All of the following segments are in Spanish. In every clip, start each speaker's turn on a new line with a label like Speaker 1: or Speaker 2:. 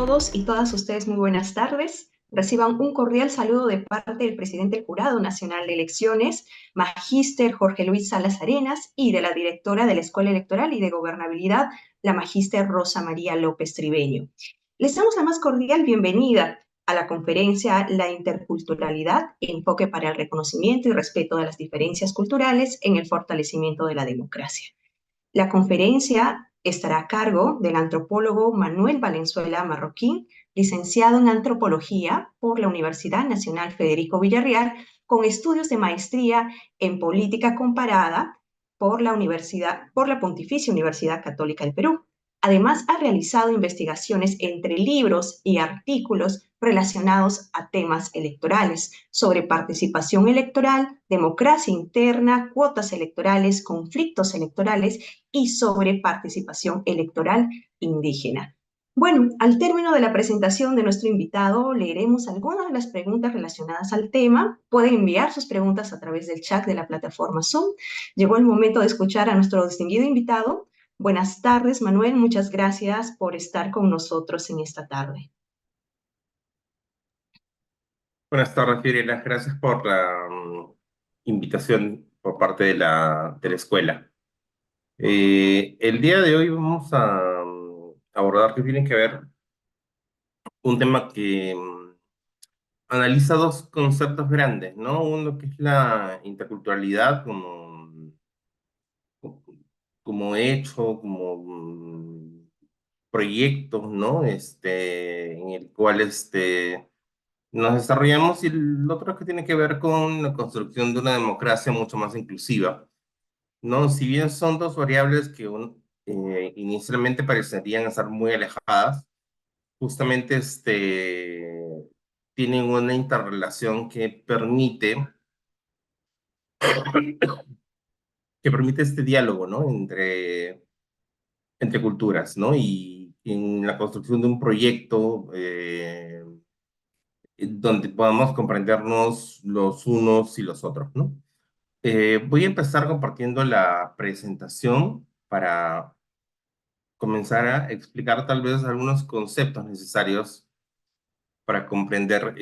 Speaker 1: todos y todas ustedes muy buenas tardes. Reciban un cordial saludo de parte del presidente del Jurado Nacional de Elecciones, Magíster Jorge Luis Salas Arenas, y de la directora de la Escuela Electoral y de Gobernabilidad, la Magíster Rosa María López Tribeño. Les damos la más cordial bienvenida a la conferencia La interculturalidad, enfoque para el reconocimiento y respeto de las diferencias culturales en el fortalecimiento de la democracia. La conferencia estará a cargo del antropólogo Manuel Valenzuela Marroquín, licenciado en antropología por la Universidad Nacional Federico Villarreal, con estudios de maestría en política comparada por la Pontificia Universidad Católica del Perú. Además, ha realizado investigaciones entre libros y artículos relacionados a temas electorales, sobre participación electoral, democracia interna, cuotas electorales, conflictos electorales y sobre participación electoral indígena. Bueno, al término de la presentación de nuestro invitado, leeremos algunas de las preguntas relacionadas al tema. Pueden enviar sus preguntas a través del chat de la plataforma Zoom. Llegó el momento de escuchar a nuestro distinguido invitado. Buenas tardes, Manuel. Muchas gracias por estar con nosotros en esta tarde.
Speaker 2: Buenas tardes, Fiorella. Gracias por la invitación por parte de la escuela. El día de hoy vamos a abordar que tiene que ver un tema que analiza dos conceptos grandes, ¿no? Uno que es la interculturalidad como hecho, como proyectos, ¿no? En el cual nos desarrollamos, y el otro que tiene que ver con la construcción de una democracia mucho más inclusiva, ¿no? Si bien son dos variables que inicialmente parecerían estar muy alejadas, justamente tienen una interrelación que permite este diálogo, ¿no? Entre culturas, ¿no? Y en la construcción de un proyecto donde podamos comprendernos los unos y los otros, ¿no? Voy a empezar compartiendo la presentación para comenzar a explicar tal vez algunos conceptos necesarios para comprender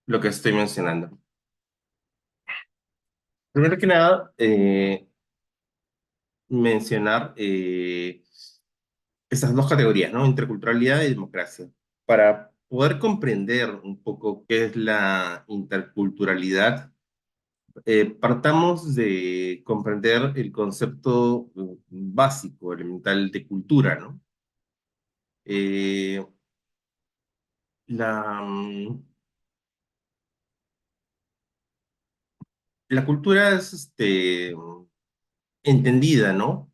Speaker 2: lo que estoy mencionando. Primero que nada, mencionar estas dos categorías, ¿no? Interculturalidad y democracia. Para poder comprender un poco qué es la interculturalidad, partamos de comprender el concepto básico, elemental de cultura, ¿no? Eh, la, mm, la cultura es entendida, ¿no?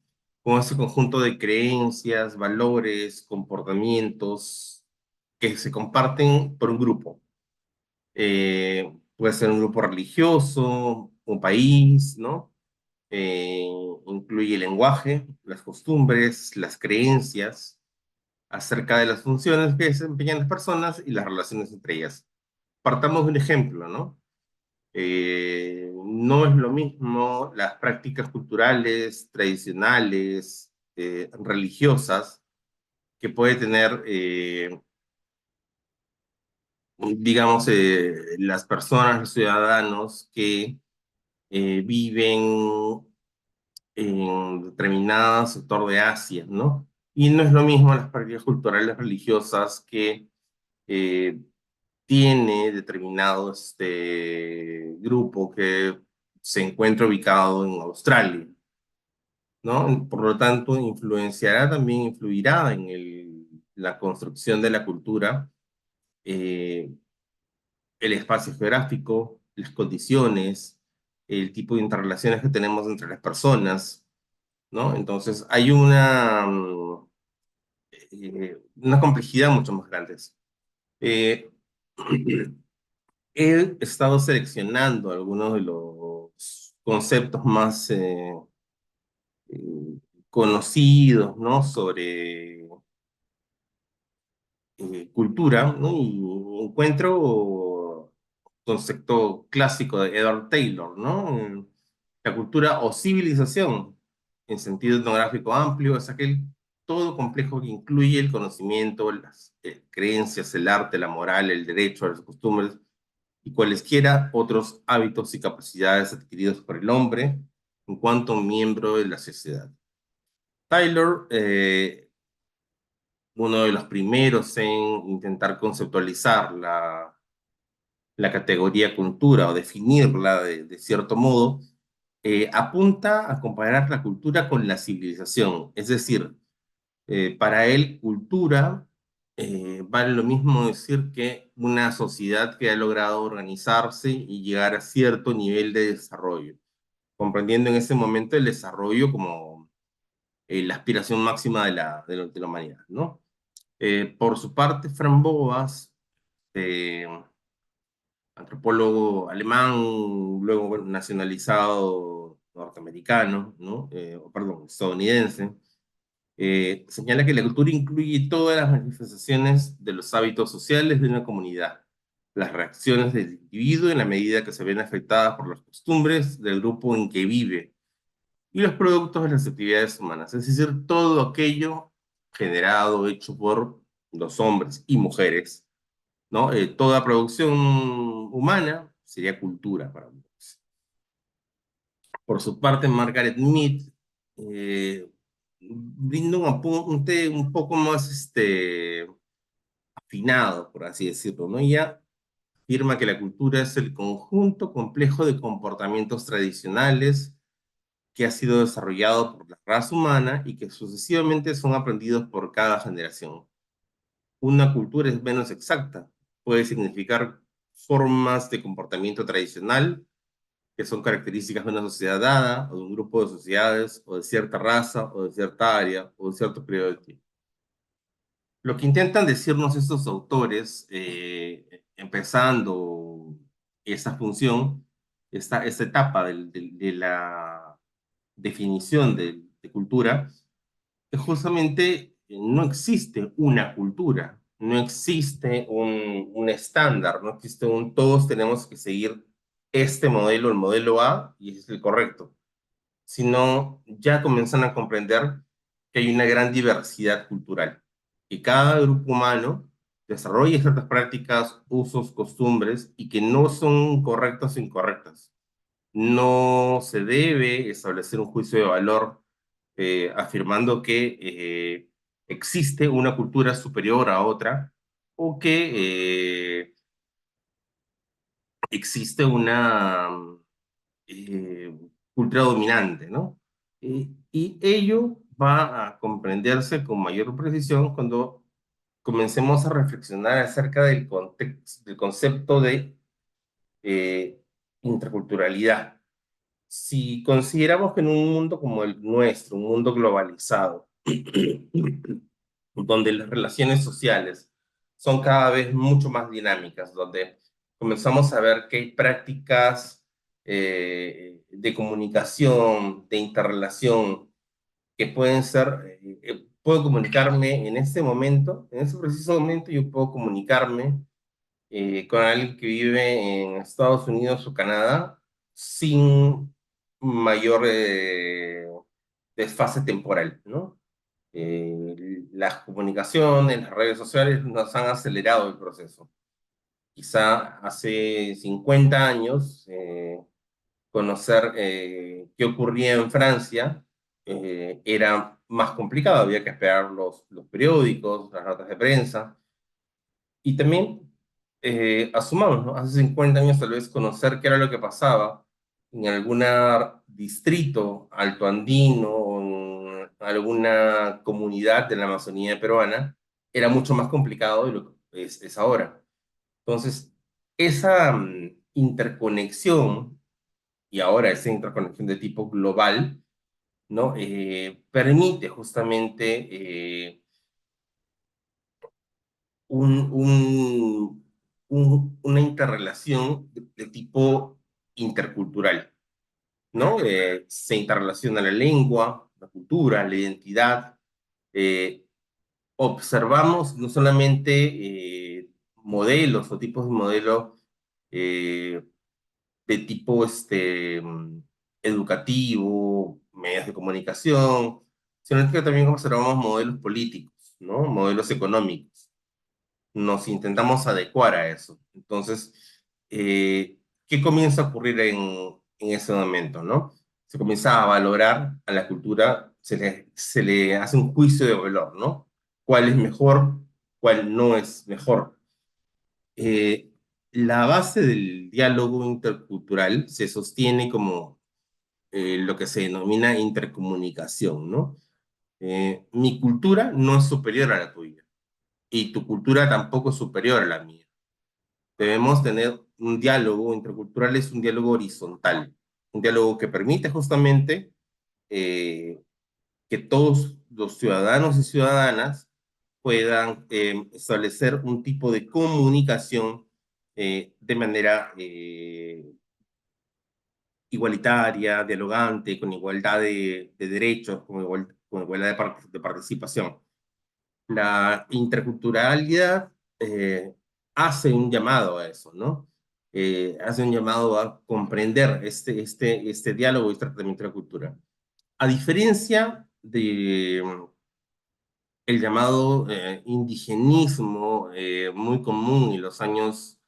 Speaker 2: Como ese conjunto de creencias, valores, comportamientos que se comparten por un grupo. Puede ser un grupo religioso, un país, ¿no? Eh, Incluye el lenguaje, las costumbres, las creencias acerca de las funciones que desempeñan las personas y las relaciones entre ellas. Partamos de un ejemplo, ¿no? No es lo mismo las prácticas culturales, tradicionales, religiosas, que puede tener, digamos, las personas, los ciudadanos que viven en determinado sector de Asia, ¿no? Y no es lo mismo las prácticas culturales religiosas que eh, tiene determinado grupo que se encuentra ubicado en Australia, ¿no? Por lo tanto, influenciará, también influirá en la construcción de la cultura, eh, el espacio geográfico, las condiciones, el tipo de interrelaciones que tenemos entre las personas, ¿no? Entonces, hay una complejidad mucho más grande. Eh, He estado seleccionando algunos de los conceptos más eh, conocidos, ¿no? Sobre cultura, ¿no? Y encuentro concepto clásico de Edward Taylor, ¿no? La cultura o civilización. en sentido etnográfico amplio, es aquel todo complejo que incluye el conocimiento, las creencias, el arte, la moral, el derecho, las costumbres y cualesquiera otros hábitos y capacidades adquiridos por el hombre en cuanto miembro de la sociedad. Taylor, uno de los primeros en intentar conceptualizar la categoría cultura o definirla de cierto modo, apunta a comparar la cultura con la civilización. Es decir, para él, cultura vale lo mismo decir que una sociedad que ha logrado organizarse y llegar a cierto nivel de desarrollo, comprendiendo en ese momento el desarrollo como la aspiración máxima de la humanidad, ¿no? Por su parte, Frank Boas, eh, antropólogo alemán, luego bueno, nacionalizado norteamericano, ¿no? O perdón, estadounidense, señala que la cultura incluye todas las manifestaciones de los hábitos sociales de una comunidad, las reacciones del individuo en la medida que se ven afectadas por las costumbres del grupo en que vive y los productos de las actividades humanas, es decir, todo aquello generado, hecho por los hombres y mujeres, ¿no? Toda producción humana sería cultura para muchos. Por su parte, Margaret Mead brinda un apunte un poco más afinado, por así decirlo, ¿no? Ella afirma que la cultura es el conjunto complejo de comportamientos tradicionales que ha sido desarrollado por la raza humana y que sucesivamente son aprendidos por cada generación. Una cultura es menos exacta, puede significar formas de comportamiento tradicional que son características de una sociedad dada, o de un grupo de sociedades, o de cierta raza, o de cierta área, o de cierto periodo de tiempo. Lo que intentan decirnos estos autores, empezando esa función, esta etapa de la definición de cultura, que justamente no existe una cultura, no existe un estándar, no existe todos tenemos que seguir este modelo, el modelo A, y ese es el correcto, sino ya comienzan a comprender que hay una gran diversidad cultural, que cada grupo humano desarrolla ciertas prácticas, usos, costumbres, y que no son correctas o incorrectas. No se debe establecer un juicio de valor afirmando que existe una cultura superior a otra o que existe una eh, cultura dominante, ¿no? Y ello va a comprenderse con mayor precisión cuando comencemos a reflexionar acerca del contexto, del concepto de eh, interculturalidad. Si consideramos que en un mundo como el nuestro, un mundo globalizado, donde las relaciones sociales son cada vez mucho más dinámicas, donde comenzamos a ver que hay prácticas de comunicación, de interrelación, que pueden ser, puedo comunicarme en este momento, en este preciso momento yo puedo comunicarme con alguien que vive en Estados Unidos o Canadá sin mayor desfase temporal, ¿no? Las comunicaciones, las redes sociales nos han acelerado el proceso. Quizá hace 50 años, conocer qué ocurría en Francia era más complicado, había que esperar los periódicos, las notas de prensa, y también asumamos, ¿no? Hace 50 años tal vez conocer qué era lo que pasaba en algún distrito altoandino o en alguna comunidad de la Amazonía peruana era mucho más complicado de lo que es ahora. Entonces, esa interconexión, y ahora esa interconexión de tipo global, ¿no? Permite justamente un, una interrelación de tipo intercultural, ¿no? Se interrelaciona la lengua, la cultura, la identidad. eh, Observamos no solamente modelos o tipos de modelos eh, de tipo educativo, medios de comunicación, sino que también observamos modelos políticos, ¿no? Modelos económicos. Nos intentamos adecuar a eso. Entonces, ¿qué comienza a ocurrir en ese momento, no? Se comienza a valorar a la cultura, se le hace un juicio de valor, ¿no? ¿Cuál es mejor? ¿Cuál no es mejor? Eh, la base del diálogo intercultural se sostiene como lo que se denomina intercomunicación, ¿no? Mi cultura no es superior a la tuya y tu cultura tampoco es superior a la mía. Debemos tener un diálogo intercultural, es un diálogo horizontal, un diálogo que permite justamente eh, que todos los ciudadanos y ciudadanas puedan establecer un tipo de comunicación de manera igualitaria, dialogante, con igualdad de derechos, con igualdad de participación. La interculturalidad hace un llamado a eso, ¿no? Hace un llamado a comprender este diálogo y este tratamiento de la cultura. A diferencia de el llamado indigenismo muy común en los años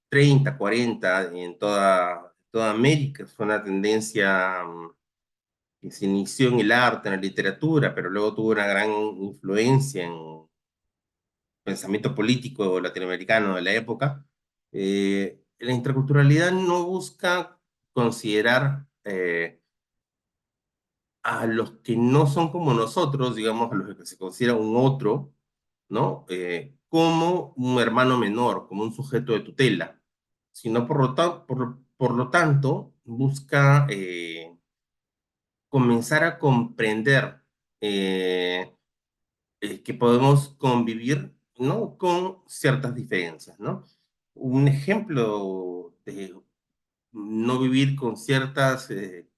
Speaker 2: 30, 40 en toda América, fue una tendencia que se inició en el arte, en la literatura, pero luego tuvo una gran influencia en pensamiento político latinoamericano de la época. La interculturalidad no busca considerar a los que no son como nosotros, digamos, a los que se considera un otro, ¿no? Como un hermano menor, como un sujeto de tutela, sino por lo tanto busca comenzar a comprender eh, que podemos convivir, ¿no? Con ciertas diferencias, ¿no? Un ejemplo de no vivir con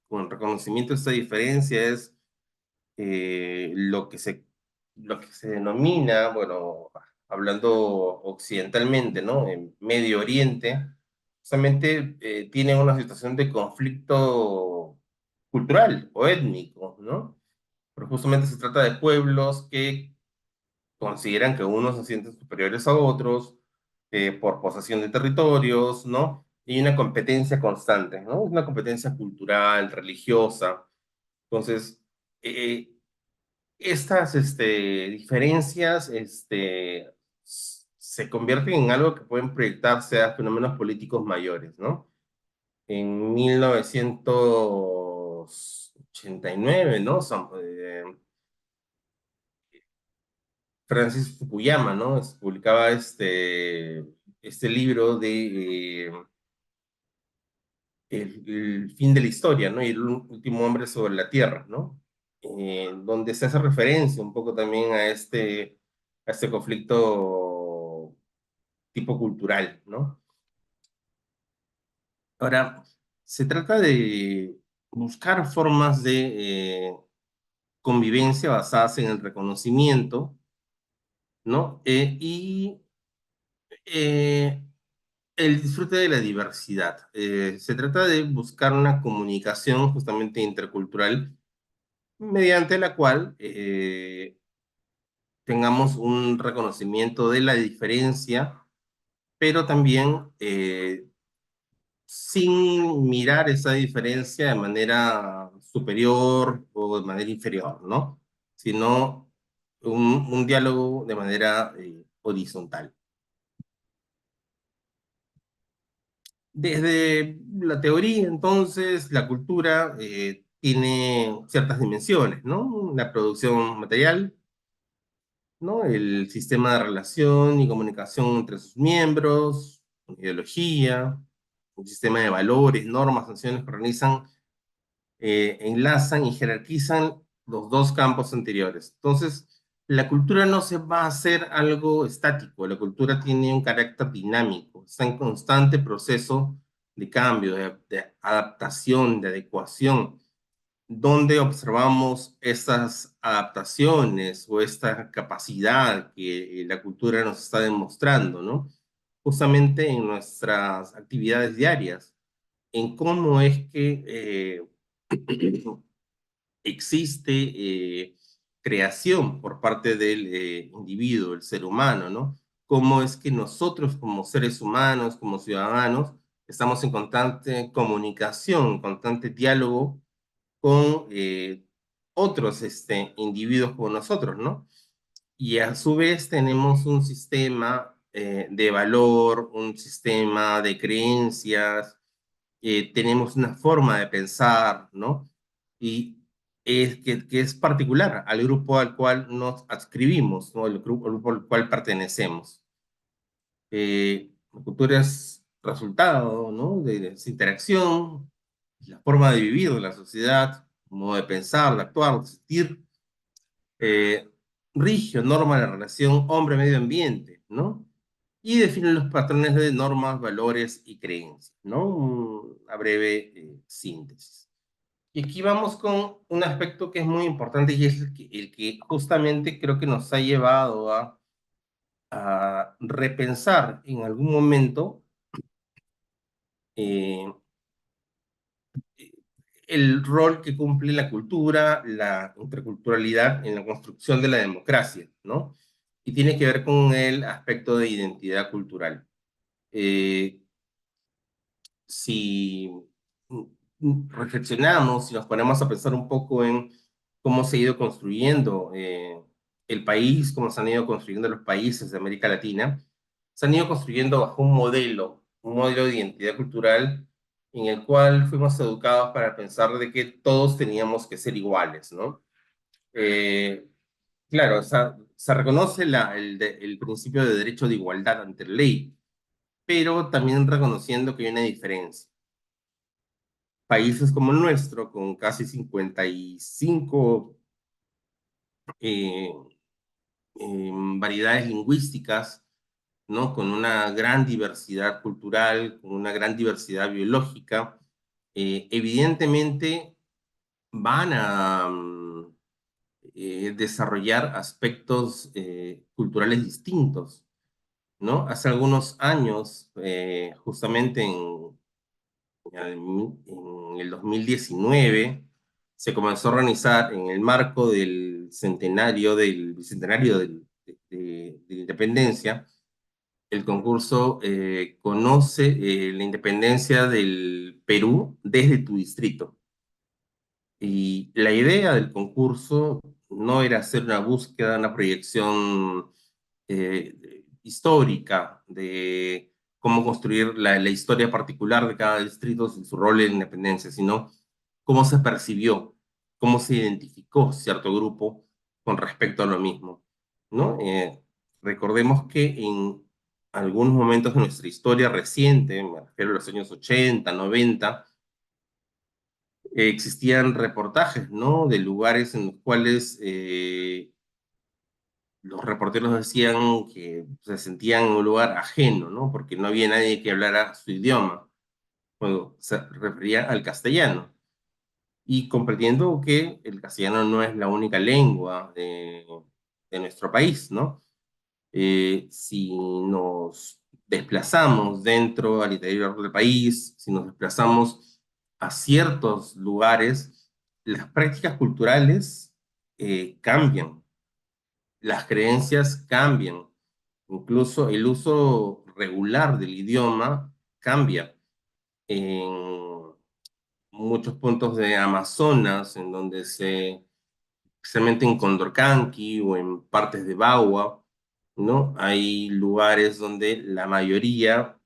Speaker 2: con reconocimiento de esta diferencia es lo que se denomina, bueno, hablando occidentalmente, ¿no? En Medio Oriente, justamente tiene una situación de conflicto cultural o étnico, ¿no? Pero justamente se trata de pueblos que consideran que unos se sienten superiores a otros por posesión de territorios, ¿no? Y una competencia constante, ¿no? Una competencia cultural, religiosa. Entonces, eh, estas diferencias se convierten en algo que pueden proyectarse a fenómenos políticos mayores, ¿no? En 1989, ¿no? Francis Fukuyama, ¿no? Publicaba este libro de el fin de la historia, ¿no? Y el último hombre sobre la Tierra, ¿no? Donde se hace referencia un poco también a este conflicto tipo cultural, ¿no? Ahora, se trata de buscar formas de convivencia basadas en el reconocimiento, ¿no? Y eh, el disfrute de la diversidad. Se trata de buscar una comunicación justamente intercultural mediante la cual tengamos un reconocimiento de la diferencia, pero también sin mirar esa diferencia de manera superior o de manera inferior, ¿no? Sino un diálogo de manera horizontal. Desde la teoría, entonces, la cultura tiene ciertas dimensiones, ¿no? La producción material, ¿no? El sistema de relación y comunicación entre sus miembros, ideología, un sistema de valores, normas, sanciones que organizan, enlazan y jerarquizan los dos campos anteriores. Entonces, la cultura no se va a hacer algo estático, la cultura tiene un carácter dinámico, está en constante proceso de cambio, de adaptación, de adecuación, donde observamos estas adaptaciones o esta capacidad que la cultura nos está demostrando, ¿no? Justamente en nuestras actividades diarias, en cómo es que existe creación por parte del individuo, el ser humano, ¿no? Cómo es que nosotros como seres humanos, como ciudadanos, estamos en constante comunicación, constante diálogo con otros individuos como nosotros, ¿no? Y a su vez tenemos un sistema de valor, un sistema de creencias, tenemos una forma de pensar, ¿no? Y que es particular al grupo al cual nos adscribimos, ¿no? El grupo al cual pertenecemos. La cultura es resultado, ¿no? De esa interacción, la forma de vivir de la sociedad, modo de pensar, de actuar, de sentir, eh, rige o norma la relación hombre-medio ambiente, ¿no? Y define los patrones de normas, valores y creencias, ¿no? Una breve síntesis. Y aquí vamos con un aspecto que es muy importante y es el que justamente creo que nos ha llevado a repensar en algún momento eh, el rol que cumple la cultura, la interculturalidad en la construcción de la democracia, ¿no? Y tiene que ver con el aspecto de identidad cultural. Eh, si reflexionamos, si nos ponemos a pensar un poco en cómo se ha ido construyendo el país, cómo se han ido construyendo los países de América Latina, se han ido construyendo bajo un modelo de identidad cultural en el cual fuimos educados para pensar de que todos teníamos que ser iguales, ¿no? Eh, claro, se reconoce el principio de derecho de igualdad ante la ley, pero también reconociendo que hay una diferencia. Países como el nuestro, con casi 55 eh, variedades lingüísticas, ¿no? Con una gran diversidad cultural, con una gran diversidad biológica, evidentemente van a desarrollar aspectos culturales distintos, ¿no? Hace algunos años, justamente en el 2019 se comenzó a organizar en el marco del centenario, del bicentenario de la independencia, el concurso Conoce la independencia del Perú desde tu distrito. Y la idea del concurso no era hacer una búsqueda, una proyección histórica de cómo construir la historia particular de cada distrito y su rol en la independencia, sino cómo se percibió, cómo se identificó cierto grupo con respecto a lo mismo, ¿no? Recordemos que en algunos momentos de nuestra historia reciente, me refiero a los años 80, 90, existían reportajes, ¿no? De lugares en los cuales los reporteros decían que se sentían en un lugar ajeno, ¿no? Porque no había nadie que hablara su idioma, cuando se refería al castellano. Y comprendiendo que el castellano no es la única lengua de nuestro país, ¿no? Si nos desplazamos dentro al interior del país, si nos desplazamos a ciertos lugares, las prácticas culturales cambian, las creencias cambian, incluso el uso regular del idioma cambia. En muchos puntos de Amazonas, en donde especialmente en Condorcanqui o en partes de Bagua, ¿no? Hay lugares donde la mayoría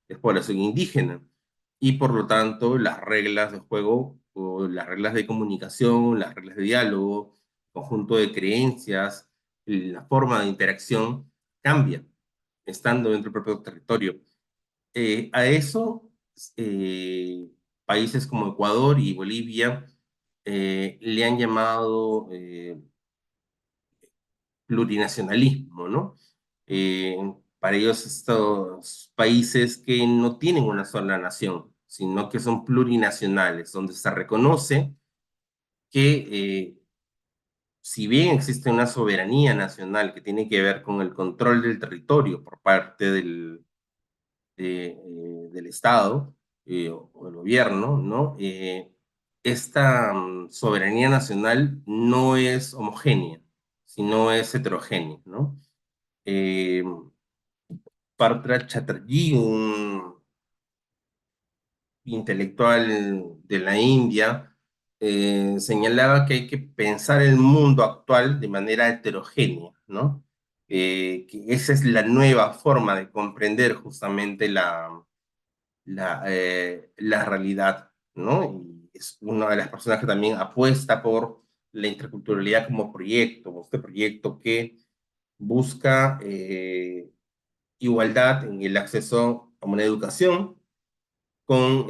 Speaker 2: es población indígena y por lo tanto las reglas de juego o las reglas de comunicación, las reglas de diálogo, conjunto de creencias, la forma de interacción cambia estando dentro del propio territorio. A eso, eh, países como Ecuador y Bolivia le han llamado plurinacionalismo, ¿no? Eh, para ellos estos países que no tienen una sola nación, sino que son plurinacionales, donde se reconoce que si bien existe una soberanía nacional que tiene que ver con el control del territorio por parte del Estado o el gobierno, ¿no? esta soberanía nacional no es homogénea, sino es heterogénea, ¿no? Eh, Partra Chatterjee, un intelectual de la India, señalaba que hay que pensar el mundo actual de manera heterogénea, ¿no? Que esa es la nueva forma de comprender justamente la realidad, ¿no? Y es una de las personas que también apuesta por la interculturalidad como proyecto, este proyecto que busca igualdad en el acceso a una educación con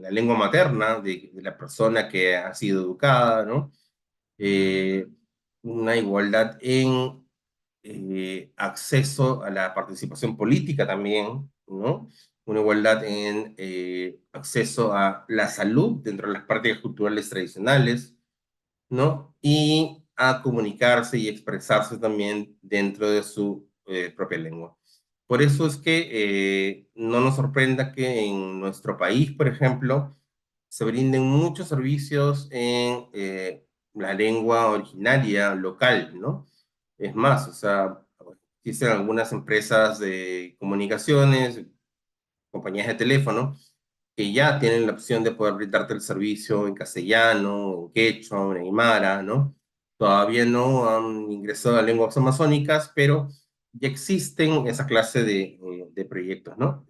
Speaker 2: la lengua materna de la persona que ha sido educada, ¿no? Eh, una igualdad en acceso a la participación política también, ¿no? Una igualdad en acceso a la salud dentro de las prácticas culturales tradicionales, ¿no? Y a comunicarse y expresarse también dentro de su propia lengua. Por eso es que no nos sorprenda que en nuestro país, por ejemplo, se brinden muchos servicios en la lengua originaria local, ¿no? Es más, o sea, existen algunas empresas de comunicaciones, compañías de teléfono, que ya tienen la opción de poder brindarte el servicio en castellano, en quechua, en aymara, ¿no? Todavía no han ingresado a lenguas amazónicas, pero ya existen esa clase de proyectos, ¿no?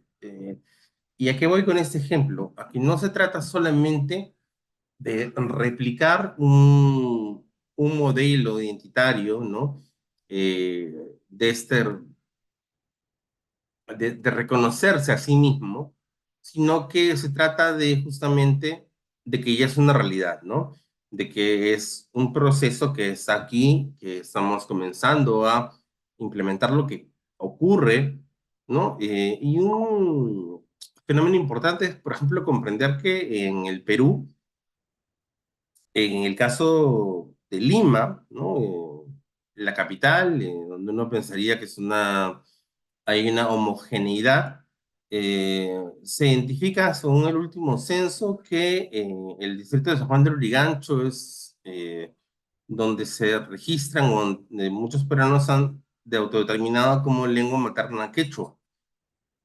Speaker 2: ¿Y a qué voy con este ejemplo? Aquí no se trata solamente de replicar un modelo identitario, ¿no? De de reconocerse a sí mismo, sino que se trata de justamente de que ya es una realidad, ¿no? De que es un proceso que está aquí, que estamos comenzando a implementar lo que ocurre, ¿no? Y un fenómeno importante es, por ejemplo, comprender que en el Perú, en el caso de Lima, ¿no? La capital, donde uno pensaría que hay una homogeneidad, se identifica según el último censo que el distrito de San Juan del Urigancho es donde se registran, o donde muchos peruanos han de autodeterminado como lengua materna quechua.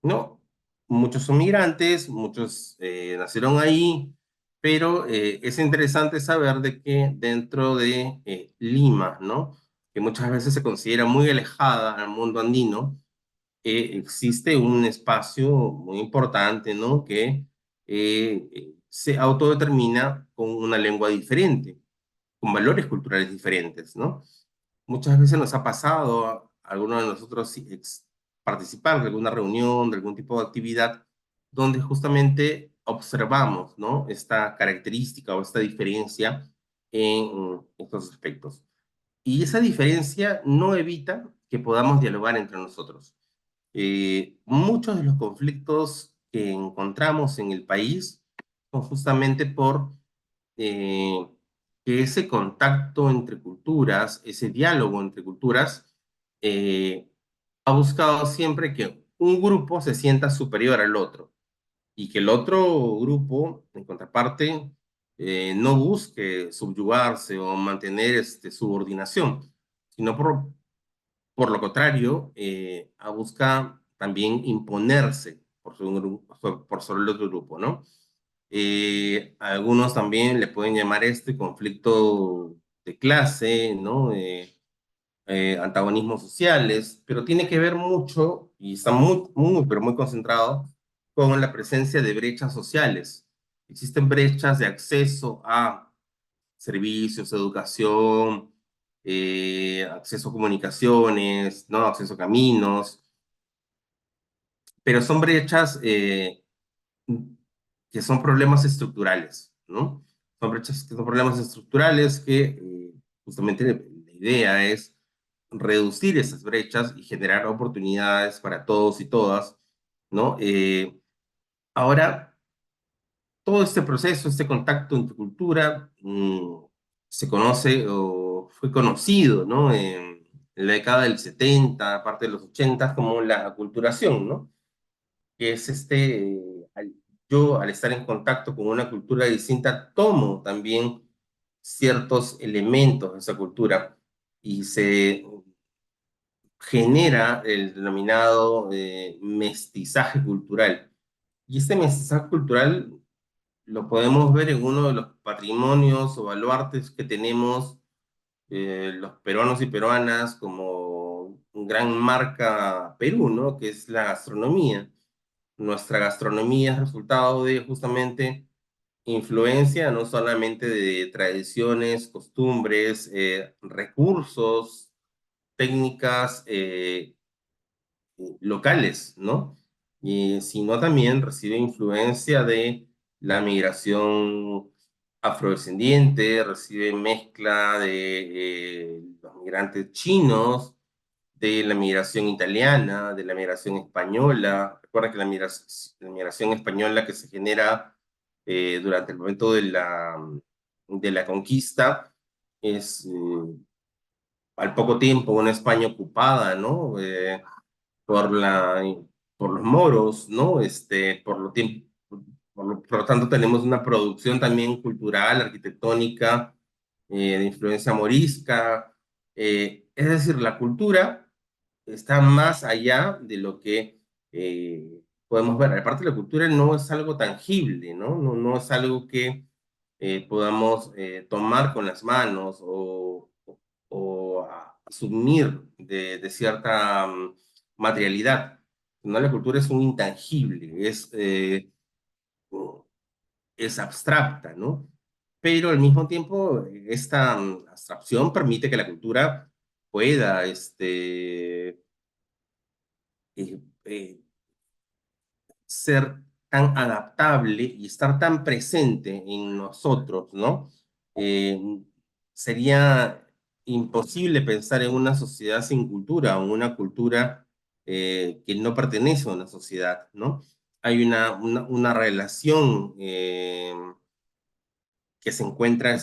Speaker 2: No, muchos son migrantes, muchos nacieron ahí, pero es interesante saber de que dentro de Lima, ¿no? Que muchas veces se considera muy alejada al mundo andino, existe un espacio muy importante, ¿no? Que se autodetermina con una lengua diferente, con valores culturales diferentes, ¿no? Muchas veces nos ha pasado a algunos de nosotros sí, participar de alguna reunión, de algún tipo de actividad, donde justamente observamos, ¿no? Esta característica o esta diferencia en estos aspectos. Y esa diferencia no evita que podamos dialogar entre nosotros. Muchos de los conflictos que encontramos en el país son justamente por eh, que ese contacto entre culturas, ese diálogo entre culturas, eh, ha buscado siempre que un grupo se sienta superior al otro y que el otro grupo, en contraparte, no busque subyugarse o mantener subordinación, sino por lo contrario, busca también imponerse por sobre el otro grupo, ¿no? Algunos también le pueden llamar este conflicto de clase, ¿no? Antagonismos sociales, pero tiene que ver mucho y está pero muy concentrado con la presencia de brechas sociales. Existen brechas de acceso a servicios, educación, acceso a comunicaciones, ¿no? Acceso a caminos, pero son brechas que son problemas estructurales, ¿no? Son brechas que son problemas estructurales que justamente la idea es reducir esas brechas y generar oportunidades para todos y todas, ¿no? Ahora, todo este proceso, este contacto entre cultura, se conoce o fue conocido, ¿no? En la década del 70, parte de los 80, como la aculturación, ¿no? Que es yo al estar en contacto con una cultura distinta, tomo también ciertos elementos de esa cultura y se genera el denominado mestizaje cultural. Y este mestizaje cultural lo podemos ver en uno de los patrimonios o baluartes que tenemos los peruanos y peruanas como gran marca Perú, ¿no? Que es la gastronomía. Nuestra gastronomía es resultado de justamente influencia no solamente de tradiciones, costumbres, recursos, técnicas locales, ¿no? Sino también recibe influencia de la migración afrodescendiente, recibe mezcla de los migrantes chinos, de la migración italiana, de la migración española. Recuerda que la migración española que se genera durante el momento de la conquista es al poco tiempo una España ocupada, ¿no? Por por los moros, ¿no? Por lo tanto, tenemos una producción también cultural, arquitectónica, de influencia morisca. Es decir, la cultura está más allá de lo que podemos ver. Aparte, la cultura no es algo tangible, ¿no? No es algo que podamos tomar con las manos o asumir de cierta materialidad. ¿No? La cultura es un intangible, es abstracta, ¿no? Pero al mismo tiempo, esta abstracción permite que la cultura pueda eh, eh, ser tan adaptable y estar tan presente en nosotros, ¿no? Eh, Sería imposible pensar en una sociedad sin cultura o una cultura que no pertenece a una sociedad, ¿no? Hay una relación que se encuentra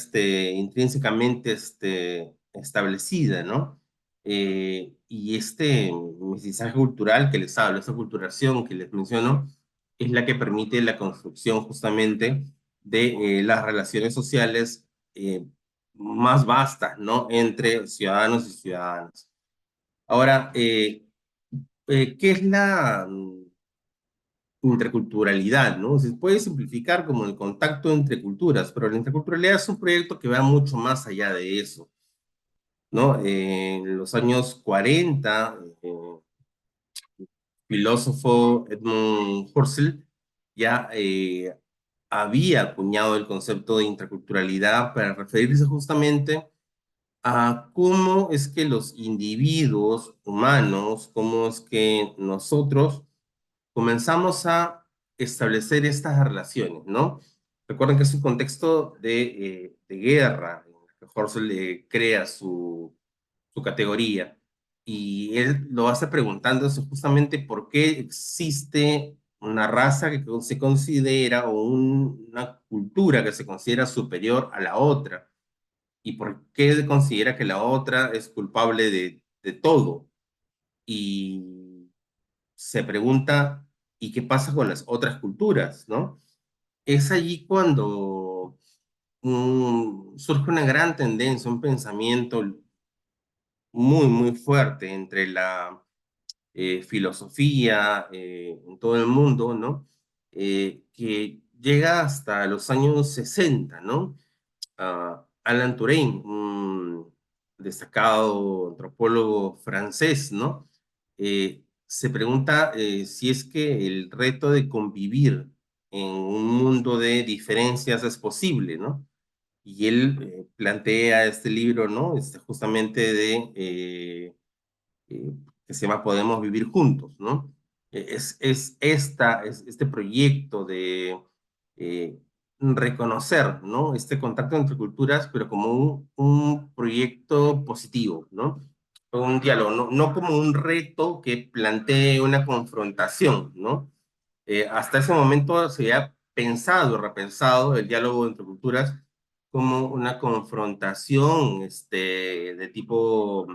Speaker 2: intrínsecamente establecida, ¿no? Y este mestizaje cultural que les hablo, esa culturación que les menciono, es la que permite la construcción justamente de las relaciones sociales más vastas, ¿no? Entre ciudadanos y ciudadanas. Ahora, ¿qué es la interculturalidad, ¿no? Se puede simplificar como el contacto entre culturas, pero la interculturalidad es un proyecto que va mucho más allá de eso, ¿no? En los años 40, filósofo Edmund Husserl ya había acuñado el concepto de interculturalidad para referirse justamente a cómo es que los individuos humanos, cómo es que nosotros comenzamos a establecer estas relaciones, ¿no? Recuerden que es un contexto de guerra, en el que Husserl crea su categoría, y él lo hace preguntándose justamente por qué existe una raza que se considera o una cultura que se considera superior a la otra, y por qué considera que la otra es culpable de todo. Y se pregunta, ¿y qué pasa con las otras culturas, no? Es allí cuando surge una gran tendencia, un pensamiento muy fuerte entre la filosofía en todo el mundo, ¿no? Que llega hasta los años 60, ¿no? Alan Turing, un destacado antropólogo francés, ¿no? Se pregunta si es que el reto de convivir en un mundo de diferencias es posible, ¿no? Y él plantea este libro, ¿no? Justamente eh, que se llama Podemos Vivir Juntos, ¿no? Es este proyecto de eh, reconocer, ¿no? Este contacto entre culturas, pero como un proyecto positivo, ¿no? Un diálogo, no como un reto que plantee una confrontación, ¿no? Hasta ese momento se había pensado, repensado el diálogo entre culturas como una confrontación de tipo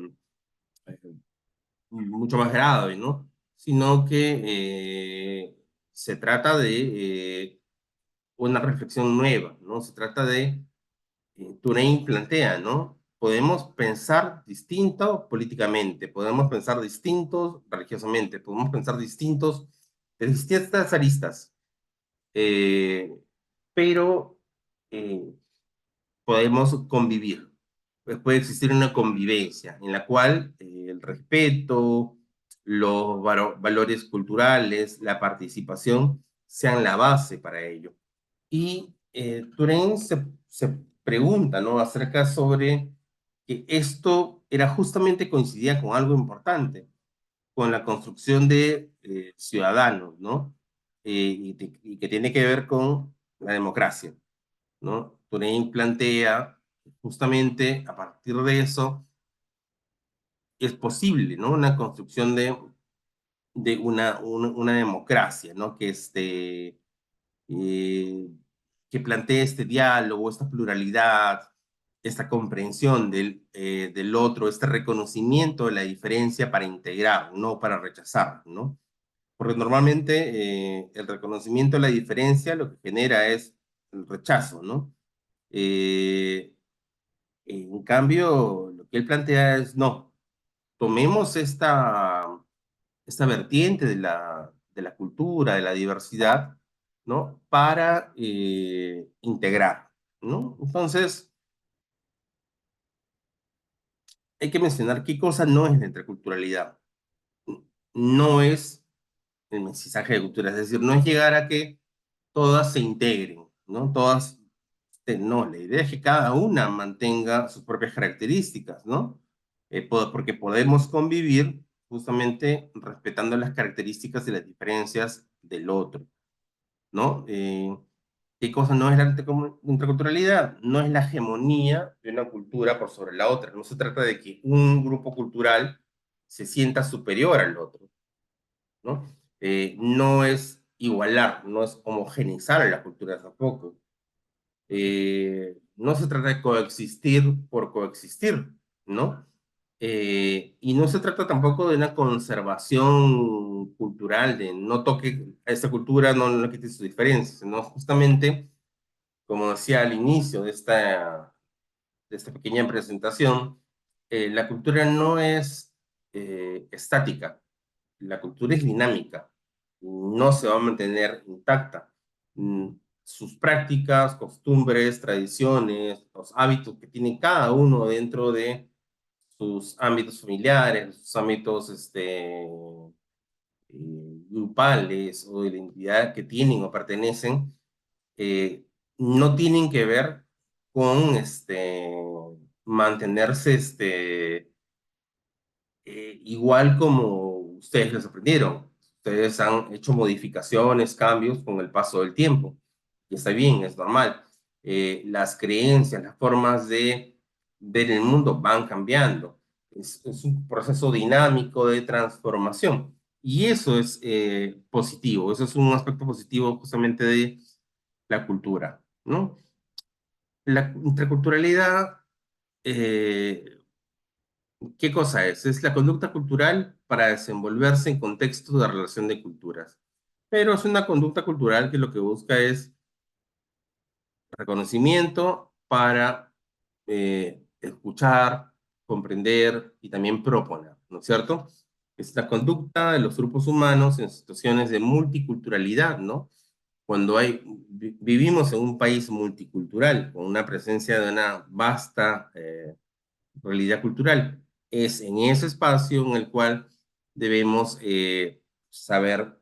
Speaker 2: mucho más grave, ¿no? Sino que se trata de una reflexión nueva, ¿no? Se trata de, Touraine plantea, ¿no? Podemos pensar distinto políticamente, podemos pensar distintos religiosamente, podemos pensar distintos de distintas aristas, eh, pero eh, podemos convivir. Pues puede existir una convivencia en la cual el respeto, los valores culturales, la participación sean la base para ello. Y Turing se pregunta, ¿no? Acerca sobre que esto era justamente coincidía con algo importante, con la construcción de ciudadanos, ¿no? Y que tiene que ver con la democracia, ¿no? Turing plantea justamente a partir de eso es posible, ¿no? Una construcción de una democracia, ¿no? Eh, que plantee este diálogo, esta pluralidad, esta comprensión del otro, este reconocimiento de la diferencia para integrar, no para rechazar, ¿no? Porque normalmente el reconocimiento de la diferencia lo que genera es el rechazo, ¿no? Eh, en cambio, lo que él plantea es, no, tomemos esta vertiente de la cultura, de la diversidad, ¿no? Para integrar, ¿no? Entonces, hay que mencionar qué cosa no es la interculturalidad. No es el mensaje de cultura, es decir, no es llegar a que todas se integren, ¿no? Todas, no, la idea es que cada una mantenga sus propias características, ¿no? Porque podemos convivir justamente respetando las características y las diferencias del otro, ¿no? ¿Qué cosa no es la interculturalidad? No es la hegemonía de una cultura por sobre la otra. No se trata de que un grupo cultural se sienta superior al otro, ¿no? No es igualar, no es homogeneizar a las culturas tampoco. No se trata de coexistir por coexistir, ¿no? Y no se trata tampoco de una conservación cultural, de no toque a esta cultura, no quite sus diferencias, sino justamente, como decía al inicio de esta pequeña presentación, la cultura no es estática, la cultura es dinámica, no se va a mantener intacta. Sus prácticas, costumbres, tradiciones, los hábitos que tiene cada uno dentro de sus ámbitos familiares, sus ámbitos grupales o de identidad que tienen o pertenecen, eh, no tienen que ver con mantenerse igual como ustedes les aprendieron. Ustedes han hecho modificaciones, cambios con el paso del tiempo. Y está bien, es normal. Las creencias, las formas de ver el mundo van cambiando. Es un proceso dinámico de transformación. Y eso es positivo, eso es un aspecto positivo justamente de la cultura, ¿no? La interculturalidad, eh, ¿qué cosa es? Es la conducta cultural para desenvolverse en contextos de relación de culturas. Pero es una conducta cultural que lo que busca es reconocimiento para escuchar, comprender y también proponer, ¿no es cierto? Es la conducta de los grupos humanos en situaciones de multiculturalidad, ¿no? Cuando vivimos en un país multicultural, con una presencia de una vasta realidad cultural. Es en ese espacio en el cual debemos saber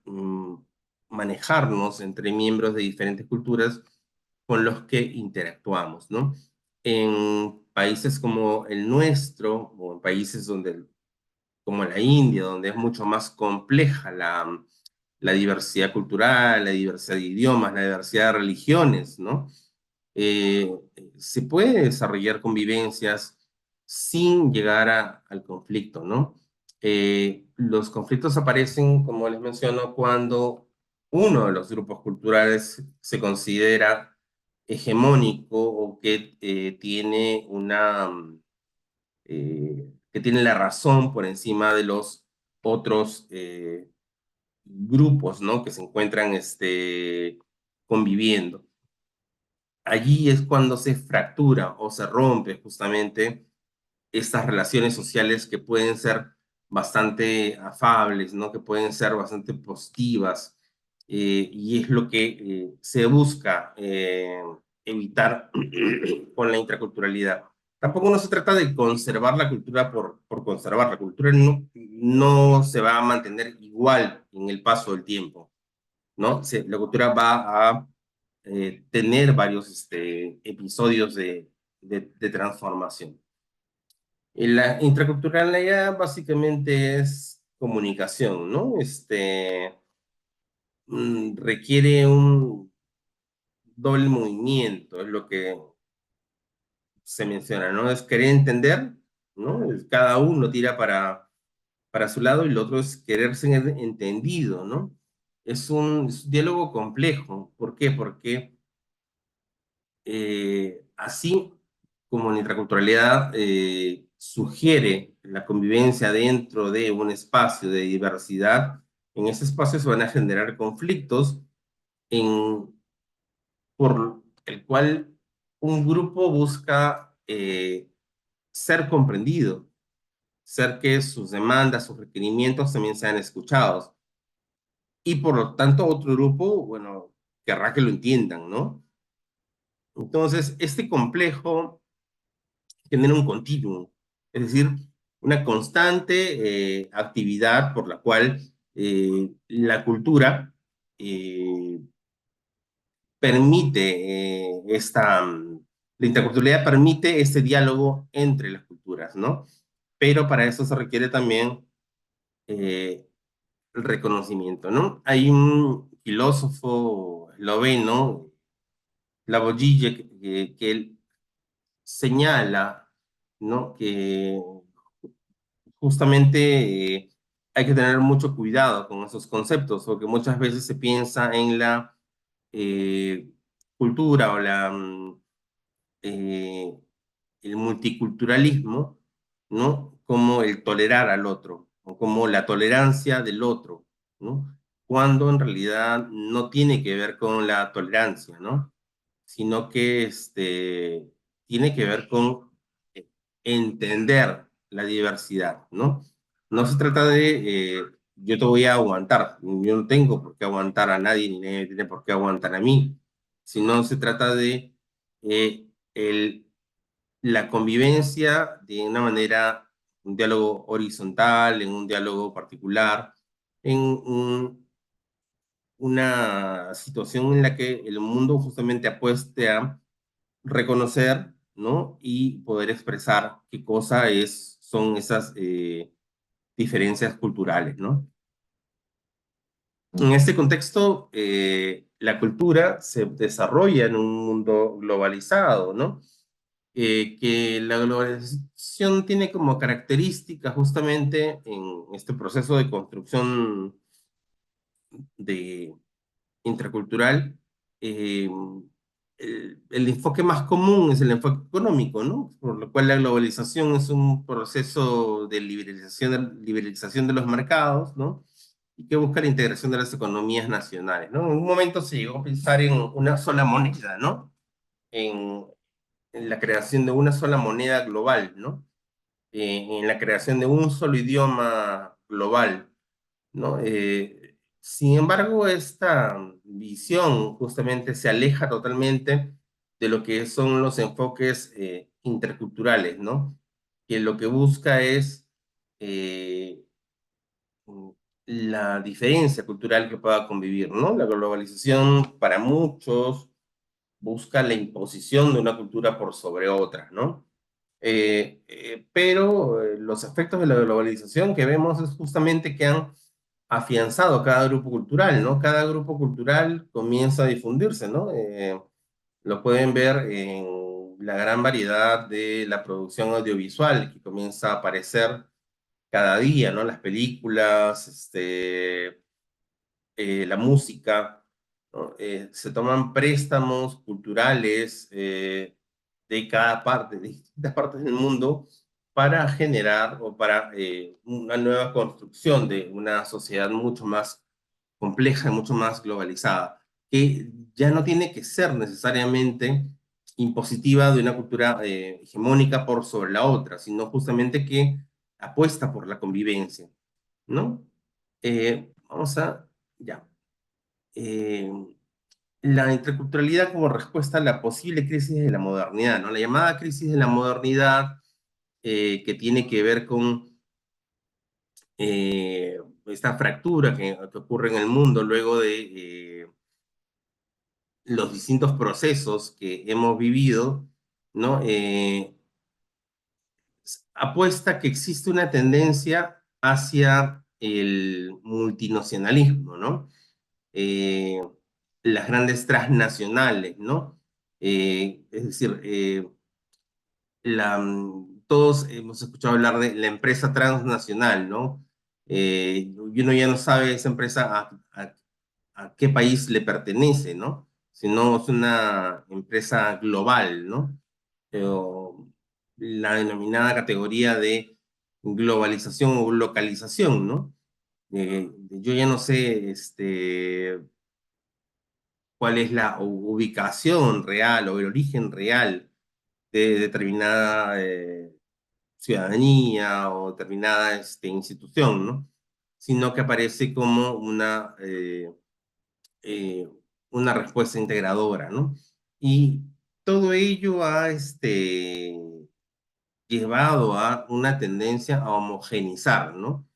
Speaker 2: manejarnos entre miembros de diferentes culturas con los que interactuamos, ¿no? En países como el nuestro, o en países como la India, donde es mucho más compleja la diversidad cultural, la diversidad de idiomas, la diversidad de religiones, ¿no? eh, Se puede desarrollar convivencias sin llegar al conflicto, ¿no? Los conflictos aparecen, como les menciono, cuando uno de los grupos culturales se considera hegemónico o que tiene que tiene la razón por encima de los otros grupos, ¿no? Que se encuentran conviviendo. allí es cuando se fractura o se rompe justamente estas relaciones sociales que pueden ser bastante afables, ¿no? Que pueden ser bastante positivas, y es lo que se busca evitar con la intraculturalidad. Tampoco no se trata de conservar la cultura por conservar. La cultura no se va a mantener igual en el paso del tiempo, ¿no? La cultura va a tener varios episodios de transformación. Y la intraculturalidad básicamente es comunicación, ¿no? Requiere un doble movimiento, es lo que se menciona, ¿no? Es querer entender, ¿no? Cada uno tira para su lado y el otro es querer ser entendido, ¿no? Es un diálogo complejo. ¿Por qué? Porque así como la intraculturalidad sugiere la convivencia dentro de un espacio de diversidad, en ese espacio se van a generar conflictos en, por el cual un grupo busca ser comprendido, ser que sus demandas, sus requerimientos también sean escuchados. Y por lo tanto, otro grupo, bueno, querrá que lo entiendan, ¿no? Entonces, este complejo genera un continuum, es decir, una constante actividad por la cual la cultura eh, permite la interculturalidad permite este diálogo entre las culturas, ¿no? Pero para eso se requiere también eh, el reconocimiento, ¿no? Hay un filósofo esloveno, Slavoj Žižek, que él señala, ¿no? Que justamente hay que tener mucho cuidado con esos conceptos, porque muchas veces se piensa en la eh, cultura o eh, el multiculturalismo, ¿no? Como el tolerar al otro, o como la tolerancia del otro, ¿no? Cuando en realidad no tiene que ver con la tolerancia, ¿no? Sino que tiene que ver con eh, entender la diversidad, ¿no? No se trata de yo te voy a aguantar, yo no tengo por qué aguantar a nadie, ni nadie tiene por qué aguantar a mí, sino se trata de eh, el, la convivencia de una manera, un diálogo horizontal, en un diálogo particular, en una situación en la que el mundo justamente apueste a reconocer, ¿no? Y poder expresar qué cosa son esas diferencias culturales, ¿no? En este contexto, la cultura se desarrolla en un mundo globalizado, ¿no? Que la globalización tiene como característica justamente en este proceso de construcción de intracultural, eh, el enfoque más común es el enfoque económico, ¿no? Por lo cual la globalización es un proceso de liberalización de los mercados, ¿no? Y que busca la integración de las economías nacionales, ¿no? En un momento se llegó a pensar en una sola moneda, ¿no? En, en la creación de una sola moneda global, ¿no? En la creación de un solo idioma global, ¿no? Sin embargo, esta visión justamente se aleja totalmente de lo que son los enfoques interculturales, ¿no? Que lo que busca es eh, la diferencia cultural que pueda convivir, ¿no? La globalización para muchos busca la imposición de una cultura por sobre otra, ¿no? Pero los efectos de la globalización que vemos es justamente que han afianzado cada grupo cultural, ¿no? Cada grupo cultural comienza a difundirse, ¿no? Lo pueden ver en la gran variedad de la producción audiovisual que comienza a aparecer cada día, ¿no? Las películas, la música, ¿no? Se toman préstamos culturales de cada parte, de distintas partes del mundo, para generar o para una nueva construcción de una sociedad mucho más compleja y mucho más globalizada. que ya no tiene que ser necesariamente impositiva de una cultura hegemónica por sobre la otra, sino justamente que apuesta por la convivencia, ¿no? Vamos a, ya. Eh, la interculturalidad como respuesta a la posible crisis de la modernidad, ¿no? La llamada crisis de la modernidad, que tiene que ver con esta fractura que ocurre en el mundo luego de los distintos procesos que hemos vivido, ¿no? Apuesta que existe una tendencia hacia el multinacionalismo, ¿no? Eh, las grandes transnacionales, ¿no? Es decir, todos hemos escuchado hablar de la empresa transnacional, ¿no? Y uno ya no sabe esa empresa a qué país le pertenece, ¿no? Si no es una empresa global, ¿no? O la denominada categoría de globalización o localización, ¿no? Yo ya no sé cuál es la ubicación real o el origen real de determinada ciudadanía o determinada institución, ¿no? Sino que aparece como eh, una respuesta integradora, ¿no? Y todo ello ha llevado a una tendencia a homogenizar, ¿no?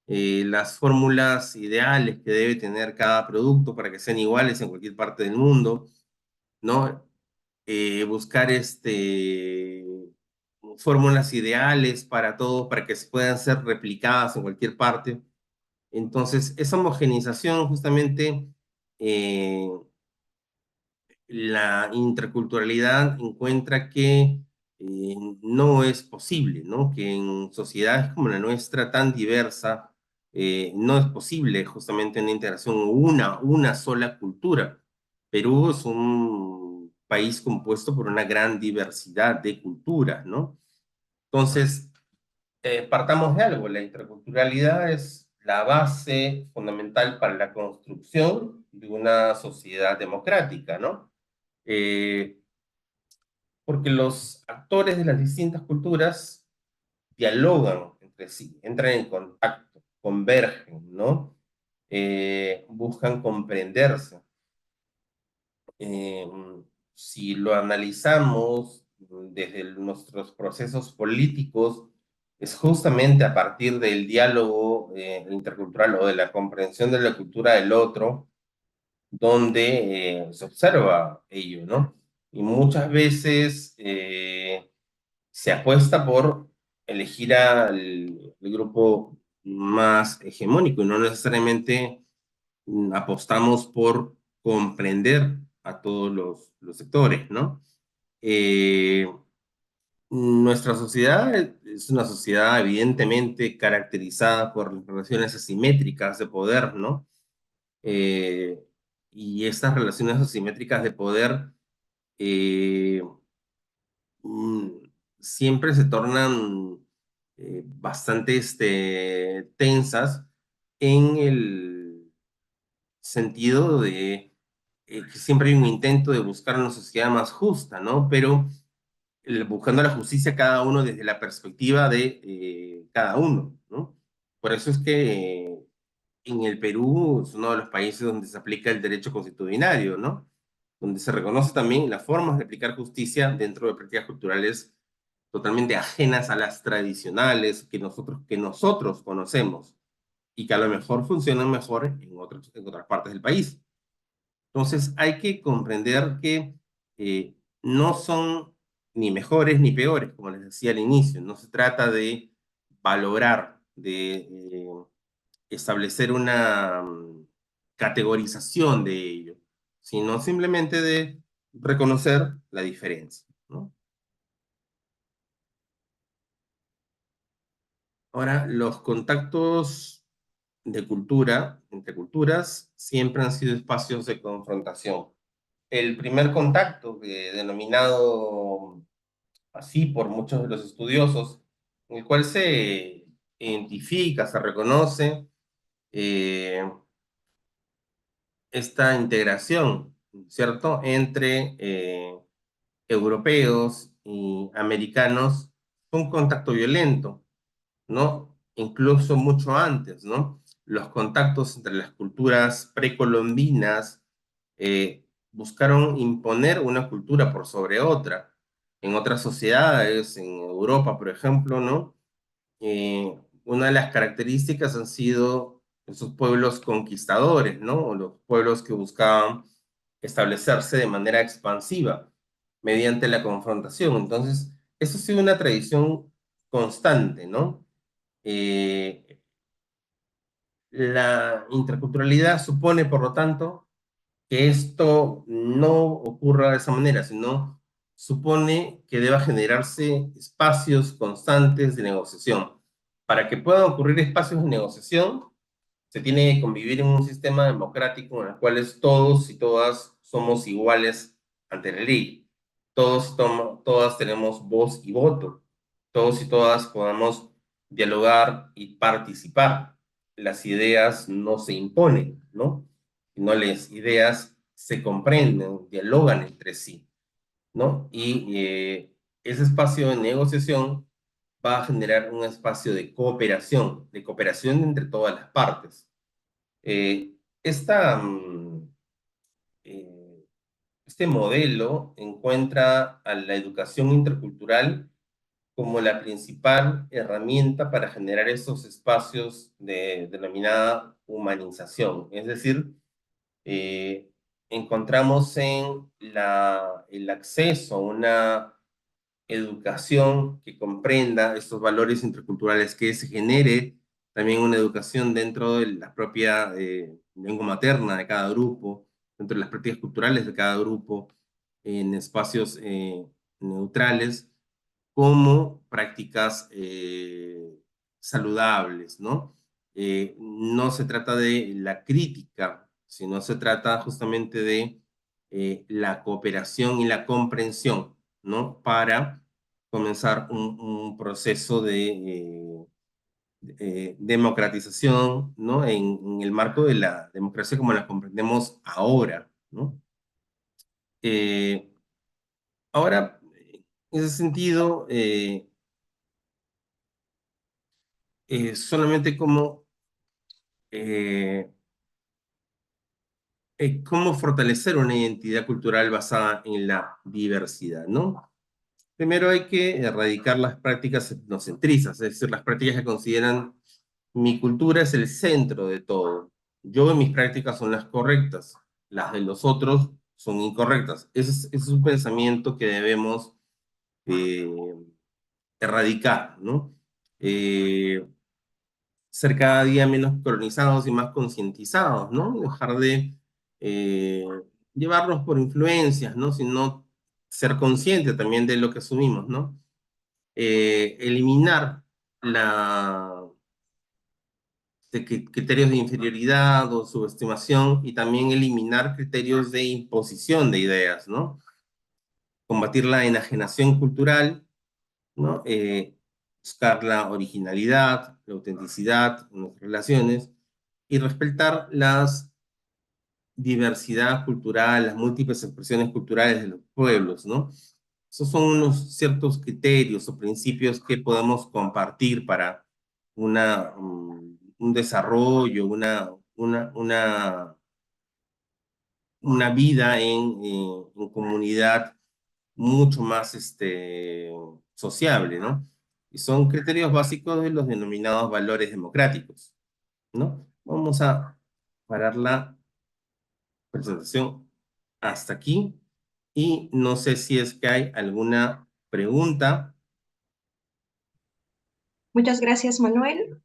Speaker 2: Las fórmulas ideales que debe tener cada producto para que sean iguales en cualquier parte del mundo, ¿no? Buscar fórmulas ideales para todos, para que se puedan ser replicadas en cualquier parte. Entonces, esa homogenización justamente eh, la interculturalidad encuentra que no es posible, ¿no? Que en sociedades como la nuestra, tan diversa, no es posible justamente una integración o una sola cultura. Perú es un país compuesto por una gran diversidad de culturas, ¿no? Entonces, partamos de algo, la interculturalidad es la base fundamental para la construcción de una sociedad democrática, ¿no? Eh, porque los actores de las distintas culturas dialogan entre sí, entran en contacto, convergen, ¿no? Buscan comprenderse. Eh, si lo analizamos desde nuestros procesos políticos, es justamente a partir del diálogo intercultural o de la comprensión de la cultura del otro donde se observa ello, ¿no? Y muchas veces se apuesta por elegir al grupo más hegemónico y no necesariamente apostamos por comprender a todos los sectores, ¿no? Eh, Nuestra sociedad es una sociedad evidentemente caracterizada por relaciones asimétricas de poder, ¿no? Eh, y estas relaciones asimétricas de poder eh, mm, siempre se tornan bastante tensas en el sentido de que siempre hay un intento de buscar una sociedad más justa, ¿no? Pero buscando la justicia cada uno desde la perspectiva de cada uno, ¿no? Por eso es que en el Perú es uno de los países donde se aplica el derecho constitucionario, ¿no? Donde se reconoce también las formas de aplicar justicia dentro de prácticas culturales totalmente ajenas a las tradicionales que nosotros conocemos y que a lo mejor funcionan mejor en otras partes del país. Entonces hay que comprender que no son ni mejores ni peores, como les decía al inicio. No se trata de valorar, de establecer una categorización de ello, sino simplemente de reconocer la diferencia, ¿no? Ahora, los contactos de cultura, entre culturas, siempre han sido espacios de confrontación. El primer contacto, denominado así por muchos de los estudiosos, en el cual se identifica, se reconoce, eh, esta integración, ¿cierto?, entre europeos y americanos fue un contacto violento, ¿no? Incluso mucho antes, ¿no? Los contactos entre las culturas precolombinas buscaron imponer una cultura por sobre otra. En otras sociedades, en Europa, por ejemplo, ¿no? Una de las características han sido esos pueblos conquistadores, ¿no? O los pueblos que buscaban establecerse de manera expansiva mediante la confrontación. Entonces, eso ha sido una tradición constante, ¿no? Eh, la interculturalidad supone, por lo tanto, que esto no ocurra de esa manera, sino supone que deba generarse espacios constantes de negociación. Para que puedan ocurrir espacios de negociación, se tiene que convivir en un sistema democrático en el cual todos y todas somos iguales ante la ley. Todas tenemos voz y voto. Todos y todas podamos dialogar y participar. Las ideas no se imponen, ¿no? Sino las ideas se comprenden, dialogan entre sí, ¿no? Y ese espacio de negociación va a generar un espacio de cooperación entre todas las partes. Eh, esta, eh, este modelo encuentra a la educación intercultural como la principal herramienta para generar esos espacios de denominada humanización. Es decir, eh, encontramos en el acceso a una educación que comprenda estos valores interculturales, que se genere también una educación dentro de la propia lengua materna de cada grupo, dentro de las prácticas culturales de cada grupo, en espacios neutrales, como prácticas saludables, ¿no? No se trata de la crítica, sino se trata justamente de la cooperación y la comprensión, ¿no? Para comenzar un proceso de democratización, ¿no? En el marco de la democracia como la comprendemos ahora, ¿no? Eh, ahora, en ese sentido, solamente eh, cómo fortalecer una identidad cultural basada en la diversidad, ¿no? Primero hay que erradicar las prácticas etnocentristas, es decir, las prácticas que consideran mi cultura es el centro de todo. Yo y mis prácticas son las correctas, las de los otros son incorrectas. Ese es un pensamiento que debemos eh, erradicar, ¿no? Eh, Ser cada día menos colonizados y más concientizados, ¿no? Dejar de eh, llevarnos por influencias, ¿no? Sino ser consciente también de lo que asumimos, ¿no? Eliminar la, criterios de inferioridad o subestimación y también eliminar criterios de imposición de ideas, ¿no? Combatir la enajenación cultural, ¿no? Buscar la originalidad, la autenticidad en nuestras relaciones y respetar las diversidad cultural, las múltiples expresiones culturales de los pueblos, ¿no? Esos son unos ciertos criterios o principios que podemos compartir para un desarrollo, una vida en comunidad mucho más sociable, ¿no? Y son criterios básicos de los denominados valores democráticos, ¿no? Vamos a parar la presentación hasta aquí y no sé si es que hay alguna pregunta.
Speaker 1: Muchas gracias, Manuel.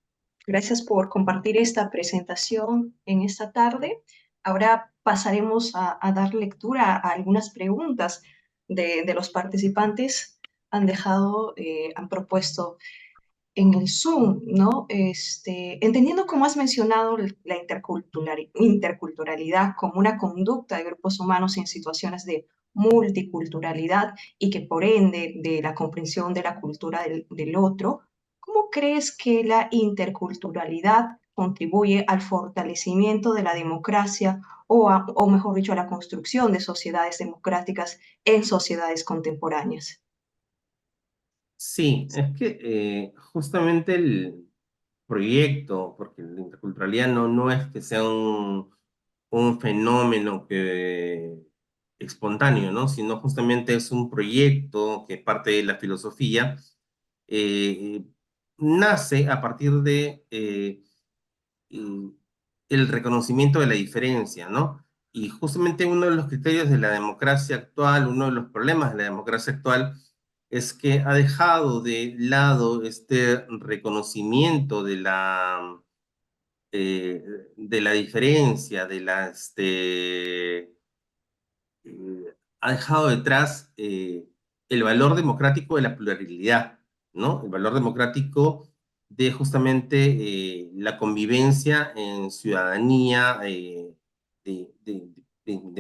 Speaker 1: Gracias por compartir esta presentación en esta tarde. Ahora pasaremos a dar lectura a algunas preguntas de los participantes. Han propuesto en el Zoom, ¿no? Entendiendo cómo has mencionado la interculturalidad como una conducta de grupos humanos en situaciones de multiculturalidad y que por ende de la comprensión de la cultura del otro, ¿cómo crees que la interculturalidad contribuye al fortalecimiento de la democracia o mejor dicho, a la construcción de sociedades democráticas en sociedades contemporáneas.
Speaker 2: Sí, es que justamente el proyecto, porque la interculturalidad no es que sea un fenómeno espontáneo, ¿no? Sino justamente es un proyecto que parte de la filosofía, eh, nace a partir de eh, el reconocimiento de la diferencia, ¿no? Y justamente uno de los criterios de la democracia actual, uno de los problemas de la democracia actual, es que ha dejado de lado este reconocimiento eh, de la diferencia, ha dejado detrás el valor democrático de la pluralidad, ¿no? El valor democrático de justamente la convivencia en ciudadanía de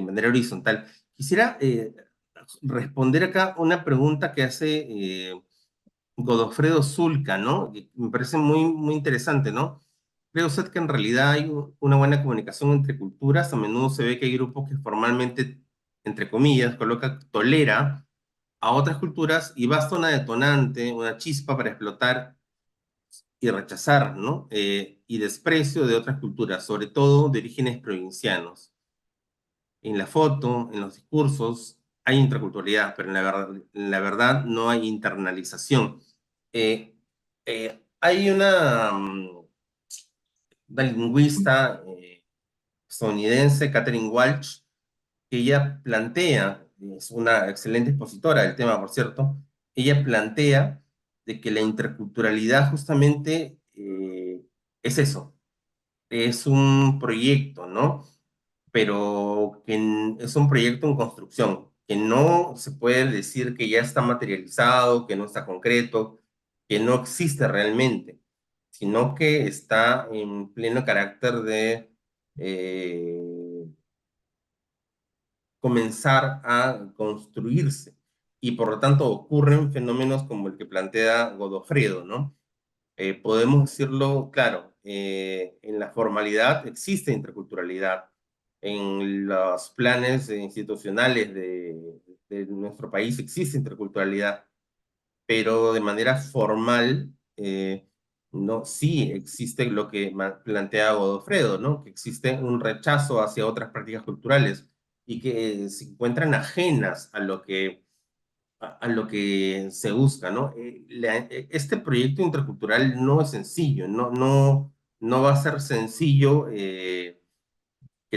Speaker 2: manera horizontal. Quisiera responder acá una pregunta que hace Godofredo Zulca, ¿no? Que me parece muy interesante, ¿no? ¿Cree usted que en realidad hay una buena comunicación entre culturas? A menudo se ve que hay grupos que formalmente, entre comillas, tolera a otras culturas y basta una detonante, una chispa para explotar y rechazar, ¿no? Y desprecio de otras culturas, sobre todo de orígenes provincianos. En la foto, en los discursos, hay interculturalidad, pero en la verdad no hay internalización. Eh, hay una lingüista estadounidense, Catherine Walsh, que ella plantea, es una excelente expositora del tema, por cierto, ella plantea de que la interculturalidad justamente es eso, es un proyecto, ¿no? Pero que es un proyecto en construcción, que no se puede decir que ya está materializado, que no está concreto, que no existe realmente, sino que está en pleno carácter de eh, comenzar a construirse. Y por lo tanto ocurren fenómenos como el que plantea Godofredo, ¿no? Podemos decirlo, claro, en la formalidad existe interculturalidad, en los planes institucionales de nuestro país existe interculturalidad, pero de manera formal, no, sí existe lo que plantea Godofredo, ¿no? Que existe un rechazo hacia otras prácticas culturales y que se encuentran ajenas a lo que se busca, ¿no? Este proyecto intercultural no es sencillo, no va a ser sencillo que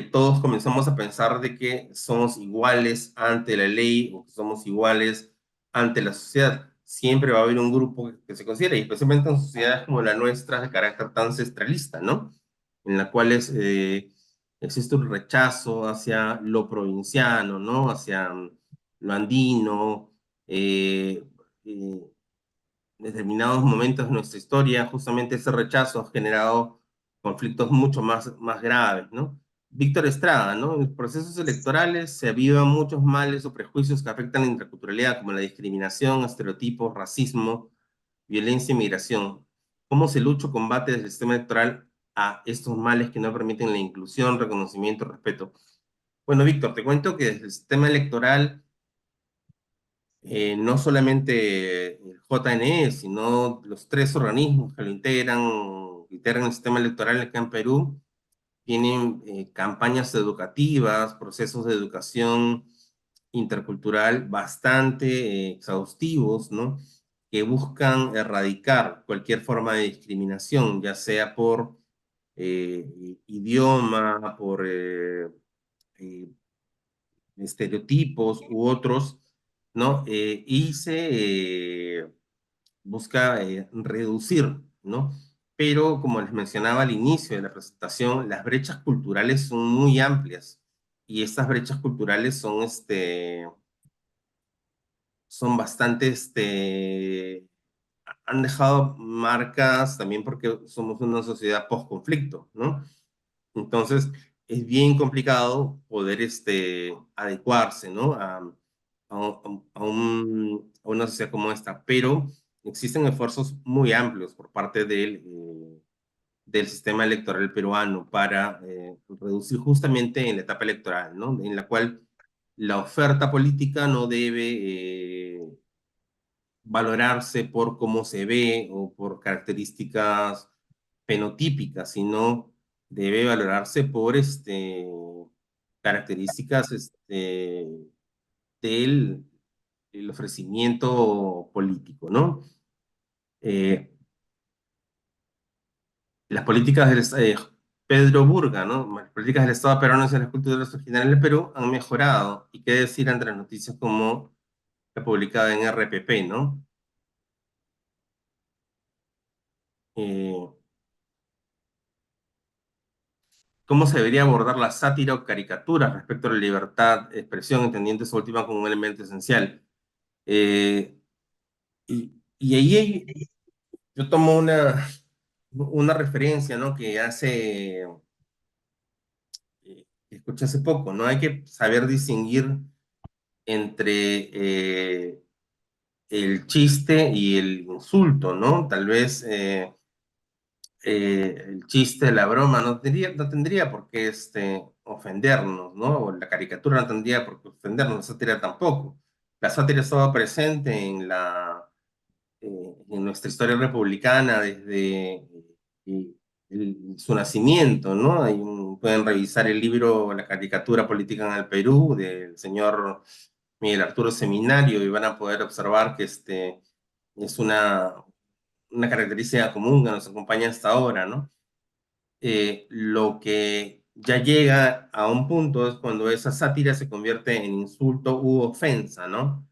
Speaker 2: todos comenzamos a pensar de que somos iguales ante la ley o que somos iguales ante la sociedad. Siempre va a haber un grupo que se considera, y especialmente en sociedades como la nuestra, de carácter tan ancestralista, ¿no? En la cual existe un rechazo hacia lo provinciano, ¿no? Hacia lo andino, eh, eh, determinados momentos de nuestra historia, justamente ese rechazo ha generado conflictos mucho más graves, ¿no? Víctor Estrada, ¿no? En los procesos electorales se avivan muchos males o prejuicios que afectan la interculturalidad, como la discriminación, estereotipos, racismo, violencia y migración. ¿Cómo se lucha o combate desde el sistema electoral a estos males que no permiten la inclusión, reconocimiento, respeto? Bueno, Víctor, te cuento que desde el sistema electoral no solamente el JNE, sino los tres organismos que lo integran el sistema electoral acá en Perú, tienen campañas educativas, procesos de educación intercultural bastante exhaustivos, ¿no? Que buscan erradicar cualquier forma de discriminación, ya sea por idioma, por eh, estereotipos u otros, ¿no? Y se busca reducir, ¿no? Pero como les mencionaba al inicio de la presentación, las brechas culturales son muy amplias y estas brechas culturales son bastante, han dejado marcas también porque somos una sociedad post-conflicto, ¿no? Entonces, es bien complicado poder adecuarse, ¿no? A una sociedad como esta, pero existen esfuerzos muy amplios por parte del sistema electoral peruano para reducir justamente en la etapa electoral, ¿no? En la cual la oferta política no debe valorarse por cómo se ve o por características fenotípicas, sino debe valorarse por características del el ofrecimiento político, ¿no? Eh, las políticas Pedro Burga, ¿no? Las políticas del Estado peruano hacia las culturas originales del Perú han mejorado. Y qué decir entre las noticias como la publicada en RPP, ¿no? Eh, ¿Cómo se debería abordar la sátira o caricatura respecto a la libertad de expresión, entendiendo esa última como un elemento esencial? Eh, y ahí yo tomo una referencia, ¿no? Que escuché hace poco, ¿no? Hay que saber distinguir entre el chiste y el insulto, ¿no? Tal vez el chiste, la broma no tendría por qué ofendernos, ¿no? O la caricatura no tendría por qué ofendernos, la sátira tampoco. La sátira estaba presente en nuestra historia republicana desde su nacimiento, ¿no? Pueden revisar el libro La caricatura política en el Perú del señor Miguel Arturo Seminario y van a poder observar que es una característica común que nos acompaña hasta ahora, ¿no? Lo que ya llega a un punto es cuando esa sátira se convierte en insulto u ofensa, ¿no?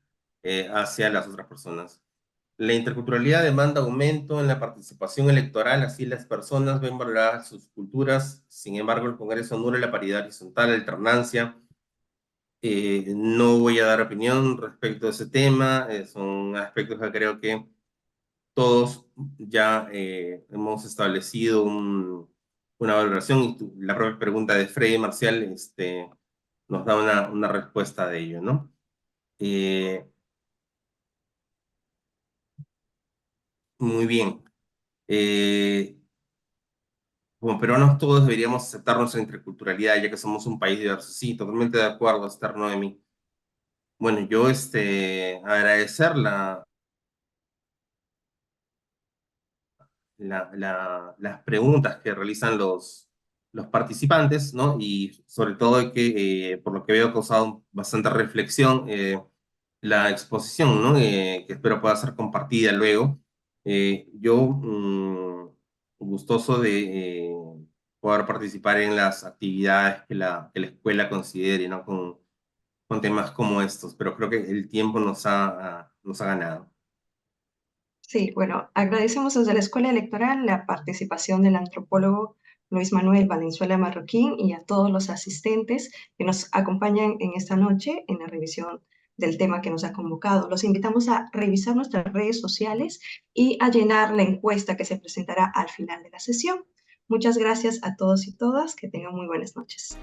Speaker 2: Hacia las otras personas. La interculturalidad demanda aumento en la participación electoral, así las personas ven valoradas sus culturas. Sin embargo, el Congreso anula la paridad horizontal, la alternancia. No voy a dar opinión respecto a ese tema, son aspectos que creo que todos ya hemos establecido una valoración y la propia pregunta de Freddy Marcial nos da una respuesta de ello, ¿no? Eh, Muy bien. Eh, Como peruanos todos deberíamos aceptar nuestra interculturalidad, ya que somos un país diverso. Sí, totalmente de acuerdo, Esther Noemi. Bueno, yo agradecer las preguntas que realizan los participantes, ¿no? Y sobre todo que, por lo que veo, ha causado bastante reflexión la exposición, ¿no? Que espero pueda ser compartida luego. Yo, gustoso de poder participar en las actividades que la escuela considere, ¿no? Con temas como estos, pero creo que el tiempo nos ha ganado.
Speaker 1: Sí, bueno, agradecemos desde la Escuela Electoral la participación del antropólogo Luis Manuel Valenzuela Marroquín y a todos los asistentes que nos acompañan en esta noche en la revisión del tema que nos ha convocado. Los invitamos a revisar nuestras redes sociales y a llenar la encuesta que se presentará al final de la sesión. Muchas gracias a todos y todas. Que tengan muy buenas noches.